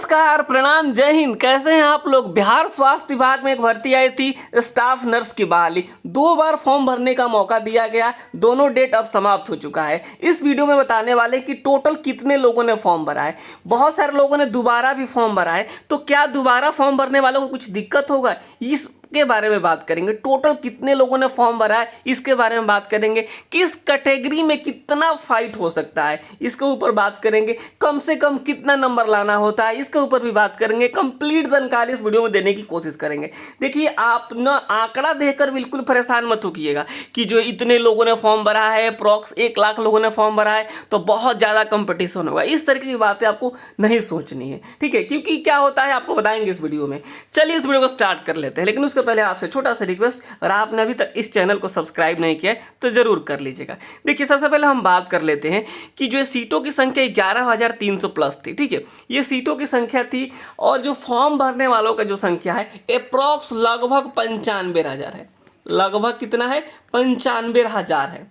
नमस्कार, प्रणाम, जय हिंद। कैसे हैं आप लोग। बिहार स्वास्थ्य विभाग में एक भर्ती आई थी स्टाफ नर्स की बहाली। 2 बार फॉर्म भरने का मौका दिया गया, दोनों डेट अब समाप्त हो चुका है। इस वीडियो में बताने वाले कि टोटल कितने लोगों ने फॉर्म भरा है। बहुत सारे लोगों ने दोबारा भी फॉर्म भरा है, तो क्या दोबारा फॉर्म भरने वालों को कुछ दिक्कत होगा, इसके बारे में बात करेंगे। टोटल कितने लोगों ने फॉर्म भरा है इसके बारे में बात करेंगे। किस कैटेगरी में कितना फाइट हो सकता है इसके ऊपर बात करेंगे। कम से कम कितना नंबर लाना होता है इसके ऊपर भी बात करेंगे। कंप्लीट जानकारी इस वीडियो में देने की कोशिश करेंगे। देखिए, आप ना आंकड़ा देखकर बिल्कुल परेशान मत होइएगा कि जो इतने लोगों ने फॉर्म भरा है, अप्रॉक्स 1 लाख लोगों ने फॉर्म भरा है, तो बहुत ज़्यादा कंपटीशन होगा। इस तरीके की बातें आपको नहीं सोचनी है, ठीक है, क्योंकि क्या होता है आपको बताएंगे इस वीडियो में। चलिए इस वीडियो को स्टार्ट कर लेते हैं, लेकिन उसके पहले आपसे छोटा सा रिक्वेस्ट, अगर आपने अभी तक इस चैनल को सब्सक्राइब नहीं किया है तो जरूर कर लीजिएगा। देखिए, सबसे पहले हम बात कर लेते हैं कि जो सीटों की संख्या 11,300 प्लस थी, ठीक है, ये सीटों की संख्या थी। और जो फॉर्म भरने वालों का जो संख्या है अप्रॉक्स लगभग 95,000 है। लगभग कितना है? 95,000 है,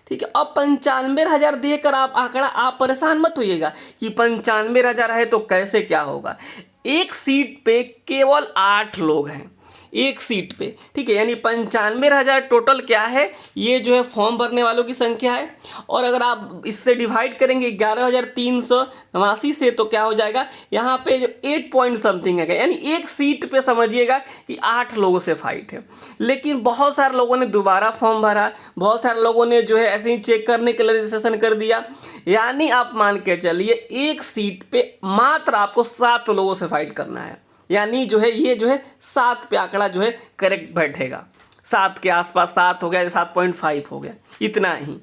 ठीक है। अब 95,000 देकर आप आंकड़ा आप परेशान मत होइएगा कि 95,000 है तो कैसे क्या होगा। एक सीट पे केवल 8 लोग हैं, एक सीट पे, ठीक है, यानी 95,000 टोटल क्या है, ये जो है फॉर्म भरने वालों की संख्या है। और अगर आप इससे डिवाइड करेंगे 11,389 से, तो क्या हो जाएगा, यहाँ पे जो 8 पॉइंट समथिंग है, यानी एक सीट पे समझिएगा कि 8 लोगों से फाइट है। लेकिन बहुत सारे लोगों ने दोबारा फॉर्म भरा, बहुत सारे लोगों ने जो है ऐसे ही चेक करने के लिए रजिस्ट्रेशन कर दिया। यानी आप मान के चलिए एक सीट पे मात्र आपको 7 लोगों से फाइट करना है। यानी जो है ये जो है 7 पे आंकड़ा जो है करेक्ट बैठेगा। 7 के आसपास, 7 हो गया, 7.5 हो गया, इतना ही।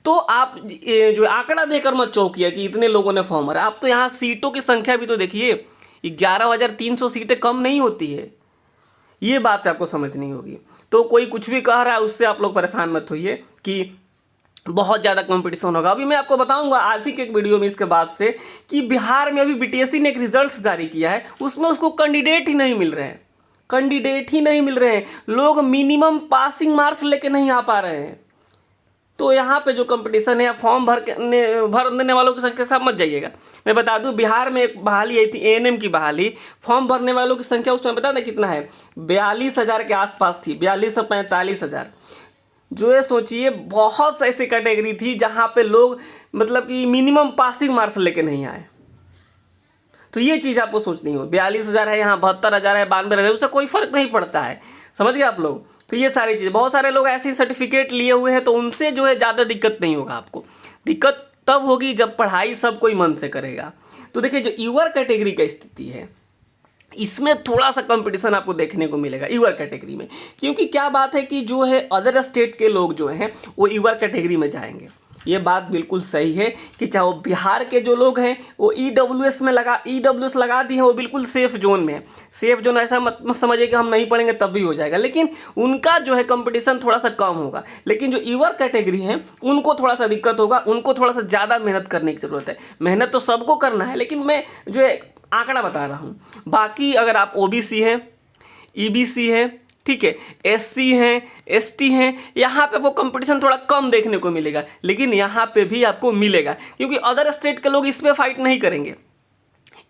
तो आप ये जो आंकड़ा देकर मत चौंकिए कि इतने लोगों ने फॉर्म भरा। आप तो यहाँ सीटों की संख्या भी तो देखिए, 11,300 सीटें कम नहीं होती है, ये बात आपको समझनी होगी। तो कोई कुछ भी कह रहा है उससे आप लोग परेशान मत होइए कि बहुत ज़्यादा कंपटीशन होगा। अभी मैं आपको बताऊंगा आज ही के एक वीडियो में इसके बाद से कि बिहार में अभी बीटीएससी ने एक रिजल्ट जारी किया है, उसमें उसको कैंडिडेट ही नहीं मिल रहे हैं। कैंडिडेट ही नहीं मिल रहे हैं, लोग मिनिमम पासिंग मार्क्स लेके नहीं आ पा रहे हैं। तो यहाँ पे जो कंपटीशन है, फॉर्म भरने वालों की संख्या साथ मत जाइएगा। मैं बता दूं, बिहार में एक बहाली आई थी, एएनएम की बहाली। फॉर्म भरने वालों की संख्या उस टाइम बता दें कितना है, 42,000 के आसपास थी, 42 से 45,000। जो है सोचिए, बहुत ऐसी कैटेगरी थी जहाँ पे लोग मतलब कि मिनिमम पासिंग मार्क्स लेके नहीं आए। तो ये चीज़ आपको सोचनी हो। 42,000 है, यहाँ 72,000 है, 92,000 है, उससे कोई फर्क नहीं पड़ता है। समझ गए आप लोग। तो ये सारी चीज़, बहुत सारे लोग ऐसे सर्टिफिकेट लिए हुए हैं, तो उनसे जो है ज़्यादा दिक्कत नहीं होगा आपको। दिक्कत तब होगी जब पढ़ाई सब कोई मन से करेगा। तो देखिए, जो यूआर कैटेगरी का स्थिति है, इसमें थोड़ा सा कंपटीशन आपको देखने को मिलेगा यूआर कैटेगरी में। क्योंकि क्या बात है कि जो है अदर स्टेट के लोग जो हैं वो यूआर कैटेगरी में जाएंगे। ये बात बिल्कुल सही है कि चाहे वो बिहार के जो लोग हैं वो ईडब्ल्यूएस लगा दिए हैं, वो बिल्कुल सेफ जोन में है। सेफ जोन ऐसा मत समझिए कि हम नहीं पढ़ेंगे तब भी हो जाएगा, लेकिन उनका जो है कंपटीशन थोड़ा सा कम होगा। लेकिन जो यूआर कैटेगरी है उनको थोड़ा सा दिक्कत होगा, उनको थोड़ा सा ज़्यादा मेहनत करने की ज़रूरत है। मेहनत तो सबको करना है, लेकिन मैं जो है आंकड़ा बता रहा हूँ। बाकी अगर आप ओबीसी हैं, ईबीसी हैं, ठीक है, एससी हैं, एसटी हैं, यहाँ पे वो कंपटीशन थोड़ा कम देखने को मिलेगा। लेकिन यहाँ पे भी आपको मिलेगा, क्योंकि अदर स्टेट के लोग इसमें फाइट नहीं करेंगे,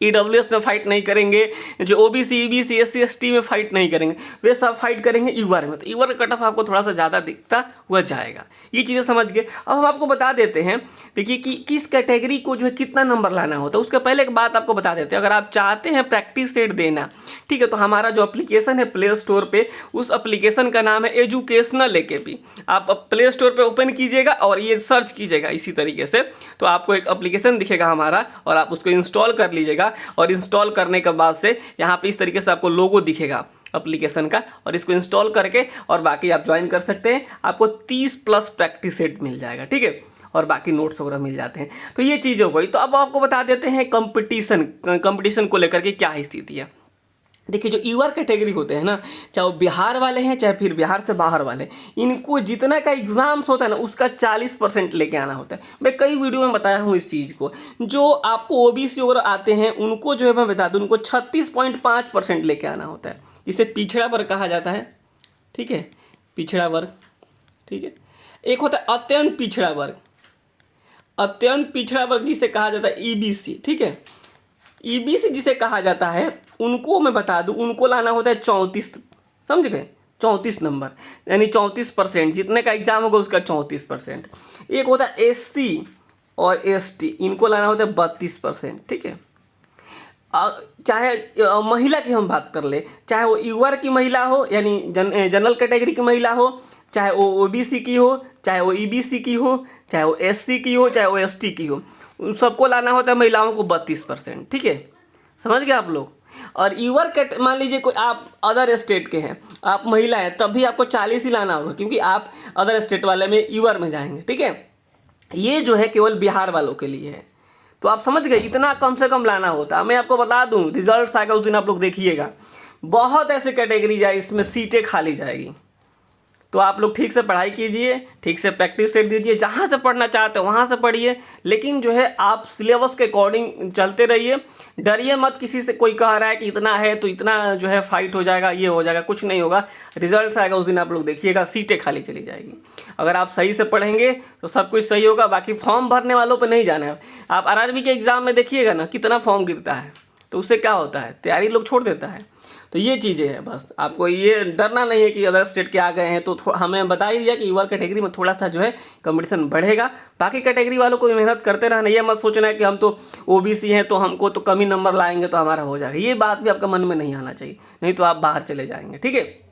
ईडब्ल्यूएस में फाइट नहीं करेंगे, जो ओबीसी, ईबीसी, एससी, एसटी में फाइट नहीं करेंगे, वे सब फाइट करेंगे यूआर में। तो यूआर का कट ऑफ आपको थोड़ा सा ज़्यादा दिखता हुआ जाएगा। ये चीज़ें समझ गए। अब हम आपको बता देते हैं, देखिए, कि किस कैटेगरी को जो है कितना नंबर लाना होता है। उसके पहले एक बात आपको बता देते हैं, अगर आप चाहते हैं प्रैक्टिस सेट देना, ठीक है, तो हमारा जो एप्लीकेशन है प्ले स्टोर पर, उस एप्लीकेशन का नाम है एजुकेशनल एकेपी। आप प्ले स्टोर पर ओपन कीजिएगा और ये सर्च कीजिएगा इसी तरीके से, तो आपको एक एप्लीकेशन दिखेगा हमारा, और आप उसको इंस्टॉल कर लीजिएगा। और इंस्टॉल करने के बाद से यहाँ पे इस तरीके से आपको लोगो दिखेगा एप्लीकेशन का, और इसको इंस्टॉल करके और बाकी आप ज्वाइन कर सकते हैं। आपको 30+ प्रैक्टिस सेट मिल जाएगा, ठीक है, और बाकी नोट्स वगैरह मिल जाते हैं। तो ये चीज़ हो गई। तो अब आपको बता देते हैं कंपटीशन को लेकर के क्या स्थिति है। देखिए, जो यूआर कैटेगरी होते हैं ना, चाहे वो बिहार वाले हैं चाहे फिर बिहार से बाहर वाले, इनको जितना का एग्जाम्स होता है ना उसका 40% लेके आना होता है। मैं कई वीडियो में बताया हूँ इस चीज़ को। जो आपको ओबीसी वगैरह आते हैं उनको जो है मैं बता दूँ, उनको 36.5% लेके आना होता है, जिसे पिछड़ा वर्ग कहा जाता है, ठीक है, पिछड़ा वर्ग, ठीक है। एक होता है अत्यंत पिछड़ा वर्ग, अत्यंत पिछड़ा वर्ग जिसे कहा जाता है ईबीसी, ठीक है। ईबीसी जिसे कहा जाता है उनको मैं बता दूं, उनको लाना होता है 34, समझ गए, 34 नंबर, यानी 34%, जितने का एग्जाम होगा उसका 34%। एक होता है एससी और एसटी, इनको लाना होता है 32%, ठीक है। चाहे महिला की हम बात कर ले, चाहे वो युवा की महिला हो यानी जनरल कैटेगरी की महिला हो, चाहे वो ओबीसी की हो, चाहे वो ईबीसी की हो, चाहे वो एससी की हो, चाहे वो एसटी की हो, उन सबको लाना होता है महिलाओं को 32%, ठीक है। समझ गए आप लोग। और युवा कैट मान लीजिए कोई आप अदर स्टेट के हैं, आप महिला हैं, तब भी आपको 40 ही लाना होगा, क्योंकि आप अदर स्टेट वाले में युवा में जाएंगे, ठीक है। ये जो है केवल बिहार वालों के लिए है। तो आप समझ गए, इतना कम से कम लाना होता। मैं आपको बता दूं, रिजल्ट आएगा उस दिन आप लोग देखिएगा, बहुत ऐसे कैटेगरी जाए इसमें सीटें खाली जाएगी। तो आप लोग ठीक से पढ़ाई कीजिए, ठीक से प्रैक्टिस सेट दीजिए, जहाँ से पढ़ना चाहते हो वहाँ से पढ़िए, लेकिन जो है आप सिलेबस के अकॉर्डिंग चलते रहिए। डरिए मत किसी से, कोई कह रहा है कि इतना है तो इतना जो है फाइट हो जाएगा, ये हो जाएगा, कुछ नहीं होगा। रिजल्ट आएगा उस दिन आप लोग देखिएगा, सीटें खाली चली जाएगी। अगर आप सही से पढ़ेंगे तो सब कुछ सही होगा। बाकी फॉर्म भरने वालों पर नहीं जाना है। आप आरआरबी के एग्ज़ाम में देखिएगा ना कितना फॉर्म गिरता है, तो उससे क्या होता है, तैयारी लोग छोड़ देता है। तो ये चीज़ें हैं, बस आपको ये डरना नहीं है कि अदर स्टेट के आ गए हैं। तो हमें बता ही दिया कि युवा कैटेगरी में थोड़ा सा जो है कंपटीशन बढ़ेगा। बाकी कैटेगरी वालों को भी मेहनत करते रहना, ये मत सोचना है कि हम तो ओबीसी हैं तो हमको तो कम ही नंबर लाएंगे तो हमारा हो जाएगा। ये बात भी आपका मन में नहीं आना चाहिए, नहीं तो आप बाहर चले जाएंगे, ठीक है।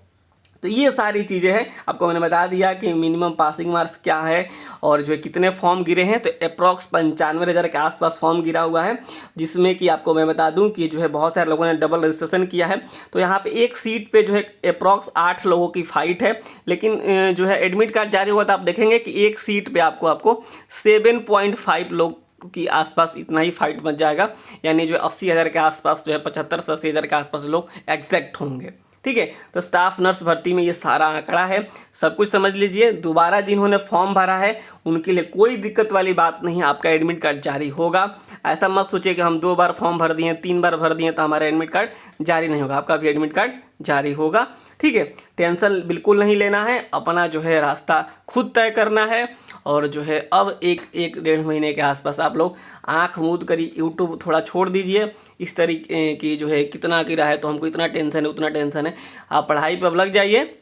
तो ये सारी चीज़ें हैं, आपको मैंने बता दिया कि मिनिमम पासिंग मार्क्स क्या है और जो है कितने फॉर्म गिरे हैं। तो अप्रॉक्स 95,000 के आसपास फॉर्म गिरा हुआ है, जिसमें कि आपको मैं बता दूं कि जो है बहुत सारे लोगों ने डबल रजिस्ट्रेशन किया है। तो यहाँ पे एक सीट पे जो है अप्रॉक्स 8 लोगों की फाइट है, लेकिन जो है एडमिट कार्ड जारी हुआ तो आप देखेंगे कि एक सीट पर आपको 7.5 लोग की आसपास इतना ही फाइट बच जाएगा, यानी जो 80,000 के आसपास जो है 75 से 80,000 के आसपास लोग एग्जैक्ट होंगे, ठीक है। तो स्टाफ नर्स भर्ती में ये सारा आंकड़ा है, सब कुछ समझ लीजिए। दोबारा जिन्होंने फॉर्म भरा है उनके लिए कोई दिक्कत वाली बात नहीं, आपका एडमिट कार्ड जारी होगा। ऐसा मत सोचिए कि हम 2 बार फॉर्म भर दिए, 3 बार भर दिए तो हमारा एडमिट कार्ड जारी नहीं होगा, आपका भी एडमिट कार्ड जारी होगा, ठीक है। टेंशन बिल्कुल नहीं लेना है, अपना जो है रास्ता खुद तय करना है। और जो है अब एक 1-1.5 महीने के आसपास आप लोग आँख मूंद कर यूट्यूब थोड़ा छोड़ दीजिए। इस तरीके की जो है कितना गिरा है तो हमको इतना टेंशन है, उतना टेंशन है, आप पढ़ाई पर अब लग जाइए,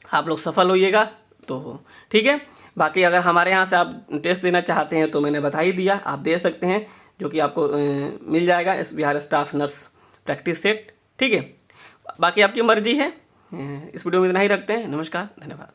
आप लोग सफल होइएगा तो ठीक है। बाकी अगर हमारे यहाँ से आप टेस्ट देना चाहते हैं तो मैंने बता ही दिया, आप दे सकते हैं, जो कि आपको मिल जाएगा इस Bihar staff nurse practice set, ठीक है। बाकी आपकी मर्जी है। इस वीडियो में इतना ही रखते हैं। नमस्कार, धन्यवाद।